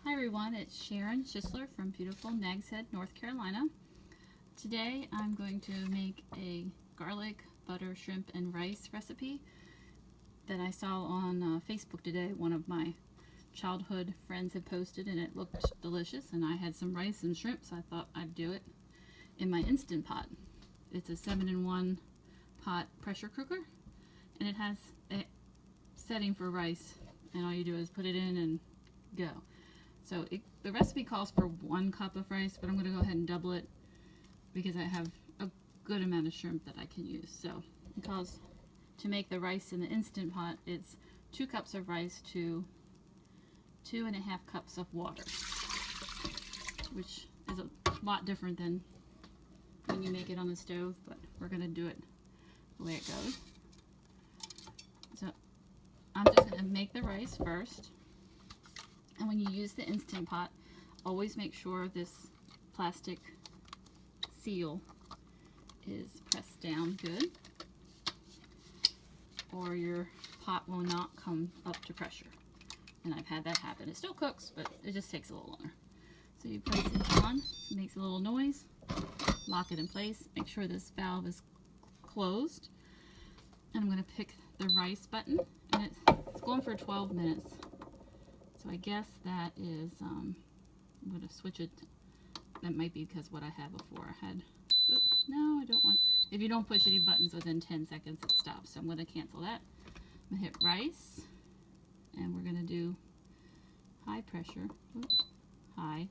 Hi everyone, it's Sharon Schisler from beautiful Nags Head, North Carolina. Today I'm going to make a garlic, butter, shrimp, and rice recipe that I saw on Facebook today. One of my childhood friends had posted and it looked delicious, and I had some rice and shrimp, so I thought I'd do it in my Instant Pot. It's a 7-in-1 pot pressure cooker, and it has a setting for rice, and all you do is put it in and go. So the recipe calls for 1 cup of rice, but I'm going to go ahead and double it because I have a good amount of shrimp that I can use. So it calls to make the rice in the Instant Pot, it's 2 cups of rice to 2.5 cups of water, which is a lot different than when you make it on the stove, but we're going to do it the way it goes. So I'm just going to make the rice first. And when you use the Instant Pot, always make sure this plastic seal is pressed down good, or your pot will not come up to pressure. And I've had that happen. It still cooks, but it just takes a little longer. So you place it on, it makes a little noise, lock it in place, make sure this valve is closed. And I'm going to pick the rice button, and it's going for 12 minutes. So I guess that is, I'm going to switch it. That might be because what I had before. I had, no, I don't want, if you don't push any buttons within 10 seconds, it stops. So I'm going to cancel that. I'm going to hit rice, and we're going to do high pressure, high,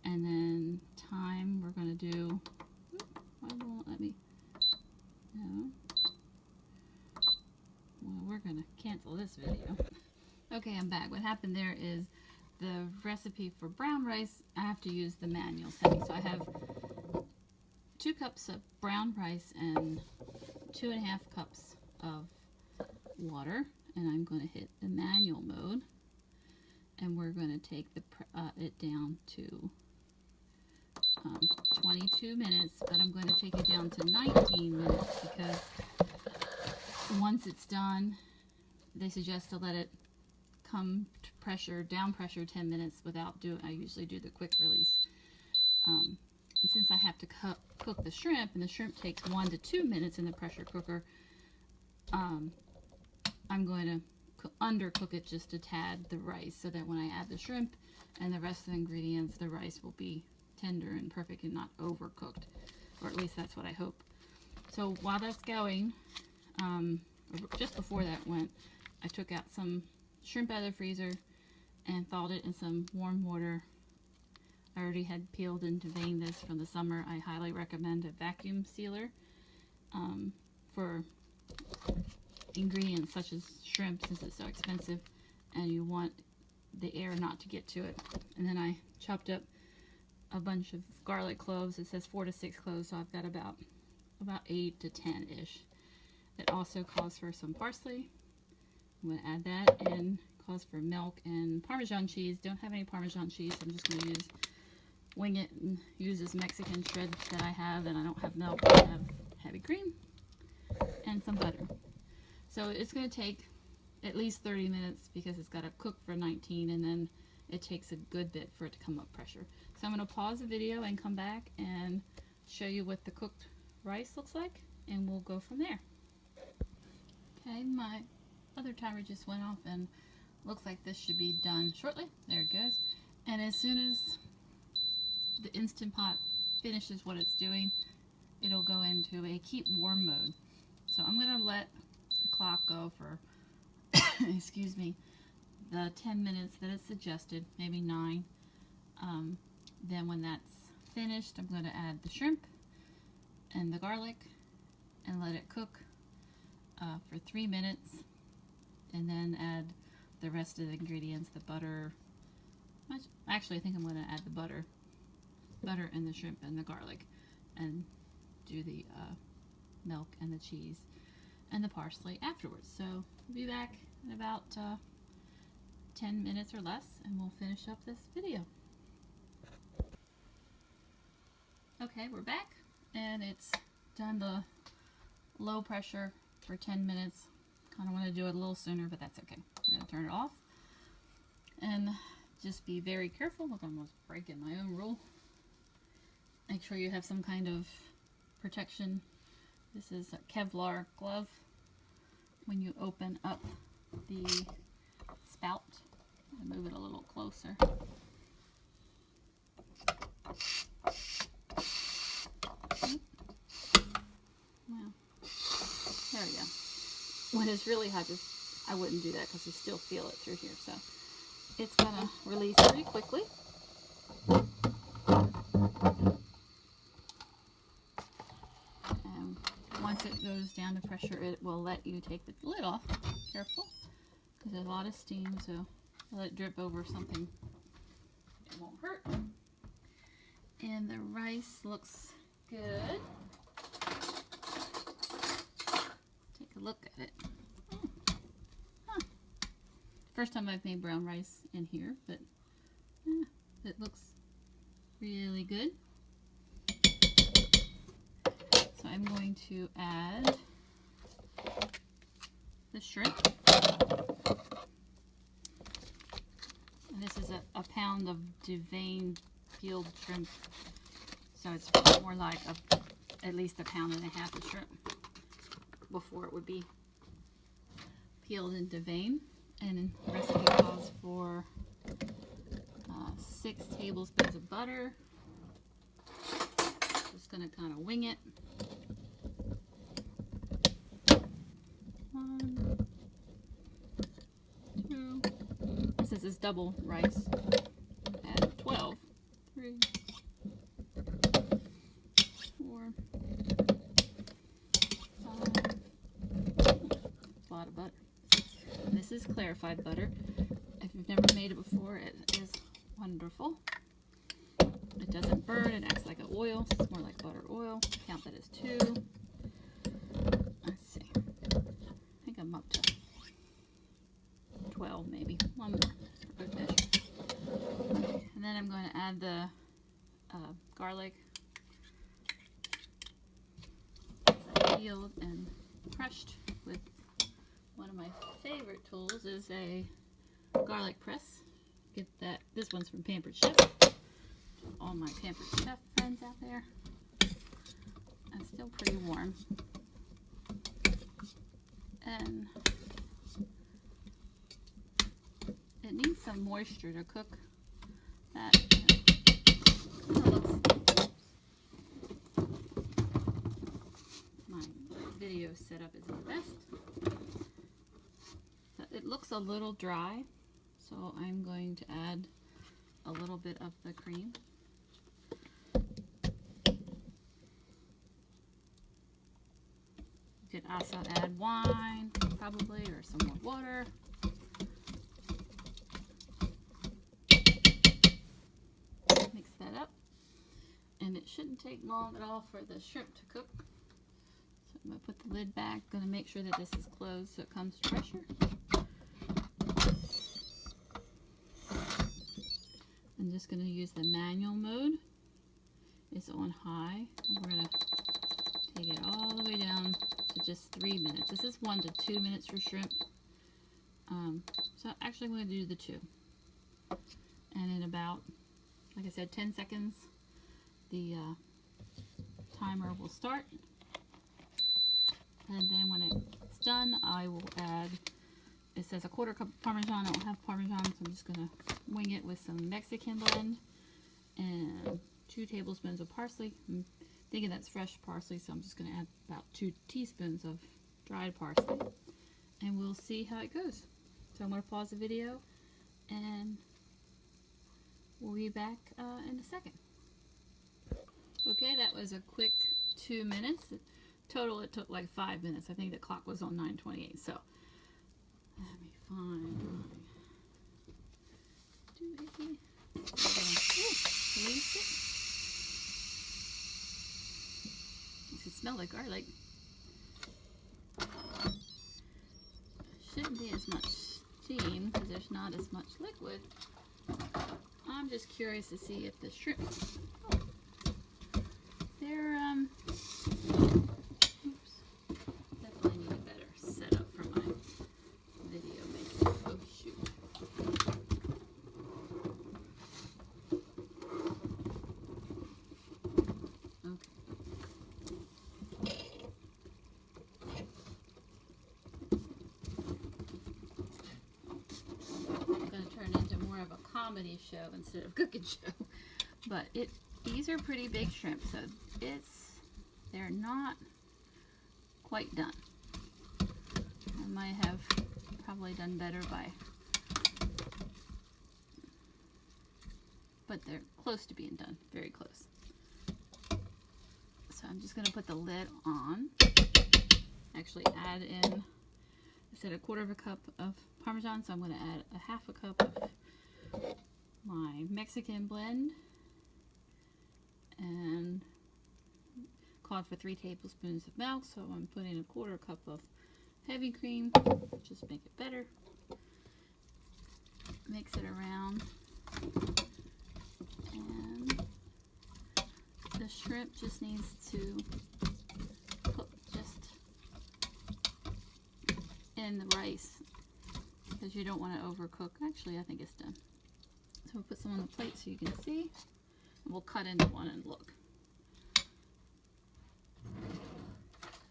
and then time, we're going to do, why won't it let me, no. Well, we're going to cancel this video. Okay, I'm back. What happened there is the recipe for brown rice, I have to use the manual setting. So I have 2 cups of brown rice and 2.5 cups of water, and I'm going to hit the manual mode, and we're going to take it down to 22 minutes, but I'm going to take it down to 19 minutes because once it's done, they suggest to let it come to pressure, down pressure 10 minutes without doing, I usually do the quick release. And since I have to cook the shrimp, and the shrimp takes 1 to 2 minutes in the pressure cooker, I'm going to undercook it just a tad, the rice, so that when I add the shrimp and the rest of the ingredients, the rice will be tender and perfect and not overcooked, or at least that's what I hope. So while that's going, just before that went, I took out some shrimp out of the freezer and thawed it in some warm water. I already had peeled and deveined this from the summer. I highly recommend a vacuum sealer for ingredients such as shrimp, since it's so expensive and you want the air not to get to it. And then I chopped up a bunch of garlic cloves. It says 4 to 6 cloves, so I've got about 8 to 10-ish. It also calls for some parsley. I'm going to add that, and calls for milk and Parmesan cheese. Don't have any Parmesan cheese, so I'm just going to wing it and use this Mexican shred that I have, and I don't have milk, I have heavy cream and some butter. So it's going to take at least 30 minutes because it's got to cook for 19, and then it takes a good bit for it to come up pressure. So I'm going to pause the video and come back and show you what the cooked rice looks like, and we'll go from there. Okay, my other timer just went off, and looks like this should be done shortly. There it goes. And as soon as the Instant Pot finishes what it's doing, it'll go into a keep warm mode. So I'm going to let the clock go for excuse me, the 10 minutes that it's suggested, maybe 9. Then when that's finished, I'm going to add the shrimp and the garlic and let it cook for 3 minutes, and then add the rest of the ingredients, the butter. Actually, I think I'm going to add the butter and the shrimp and the garlic, and do the milk and the cheese and the parsley afterwards. So we'll be back in about 10 minutes or less, and we'll finish up this video. Okay, we're back, and it's done the low pressure for 10 minutes. Kind of want to do it a little sooner, but that's okay. We're going to turn it off and just be very careful. Look, I'm almost breaking my own rule. Make sure you have some kind of protection. This is a Kevlar glove. When you open up the spout, I'll move it a little closer. Wow. There we go. When it's really hot, I wouldn't do that because you still feel it through here. So it's going to release pretty quickly. And once it goes down to pressure, it will let you take the lid off. Careful, because there's a lot of steam, so let it drip over something. It won't hurt. And the rice looks good. Take a look at it. Huh. First time I've made brown rice in here, but it looks really good. So I'm going to add the shrimp. And this is a pound of deveined peeled shrimp. So it's more like at least a pound and a half of shrimp before it would be peeled and deveined. And the recipe calls for 6 tablespoons of butter. Just going to kind of wing it. 1, 2. This is double rice. Add 12. 3, 4, 5. That's a lot of butter. 6. And this is clarified butter. If you've never made it before, it is wonderful. It doesn't burn. It acts like an oil. It's more like butter oil. Count that as 2. Let's see. I think I'm up to 12 maybe. One more for good measure. And then I'm going to add the garlic. Peeled and crushed with one of my favorite tools is a garlic press. Get that. This one's from Pampered Chef. All my Pampered Chef friends out there. It's still pretty warm. And it needs some moisture to cook. That kind of looks. My video setup isn't the best. It looks a little dry, so I'm going to add a little bit of the cream. You could also add wine, probably, or some more water. Mix that up. And it shouldn't take long at all for the shrimp to cook. So I'm going to put the lid back. Going to make sure that this is closed so it comes to pressure. I'm just going to use the manual mode. It's on high. And we're going to take it all the way down to just 3 minutes. This is 1 to 2 minutes for shrimp. So actually I'm going to do the 2. And in about, like I said, 10 seconds, the timer will start. And then when it's done, I will add, it says a 1/4 cup of Parmesan. I don't have Parmesan, so I'm just going to wing it with some Mexican blend and 2 tablespoons of parsley. I'm thinking that's fresh parsley, so I'm just going to add about 2 teaspoons of dried parsley. And we'll see how it goes. So I'm going to pause the video and we'll be back in a second. Okay, that was a quick 2 minutes. Total, it took like 5 minutes. I think the clock was on 9:28. So let me find my doohickey. Release it. You can smell the garlic. Shouldn't be as much steam because there's not as much liquid. I'm just curious to see if the shrimp. Oh, they're oops. Definitely need a better setup for my video making. Oh shoot. comedy show instead of cooking show. But these are pretty big shrimp, so they're not quite done. I might have probably done better but they're close to being done, very close. So I'm just going to put the lid on. Actually add in, I said 1/4 cup of Parmesan, so I'm going to add 1/2 cup of my Mexican blend, and called for 3 tablespoons of milk, so I'm putting 1/4 cup of heavy cream, just make it better. Mix it around, and the shrimp just needs to cook just in the rice, because you don't want to overcook. Actually, I think it's done. So we'll put some on the plate so you can see. We'll cut into one and look.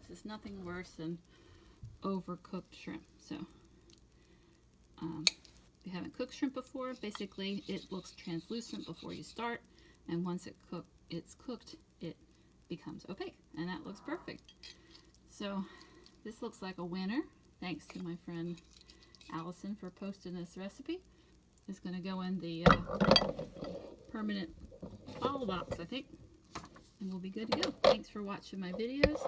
This is nothing worse than overcooked shrimp. So if you haven't cooked shrimp before, basically it looks translucent before you start, and once it's cooked, it becomes opaque, and that looks perfect. So this looks like a winner. Thanks to my friend Allison for posting this recipe. It's going to go in the permanent bottle box, I think, and we'll be good to go. Thanks for watching my videos,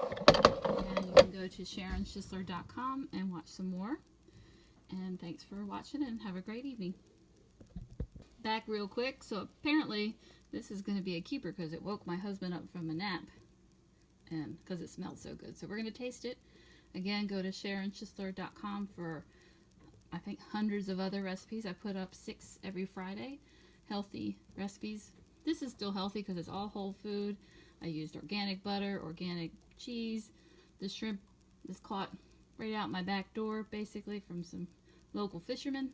and you can go to SharonSchisler.com and watch some more. And thanks for watching, and have a great evening. Back real quick. So apparently this is going to be a keeper because it woke my husband up from a nap, and because it smelled so good. So we're going to taste it. Again, go to SharonSchisler.com for, I think, hundreds of other recipes. I put up 6 every Friday, healthy recipes. This is still healthy because it's all whole food. I used organic butter, organic cheese. The shrimp is caught right out my back door, basically, from some local fishermen.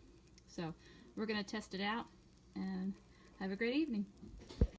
So we're going to test it out, and have a great evening.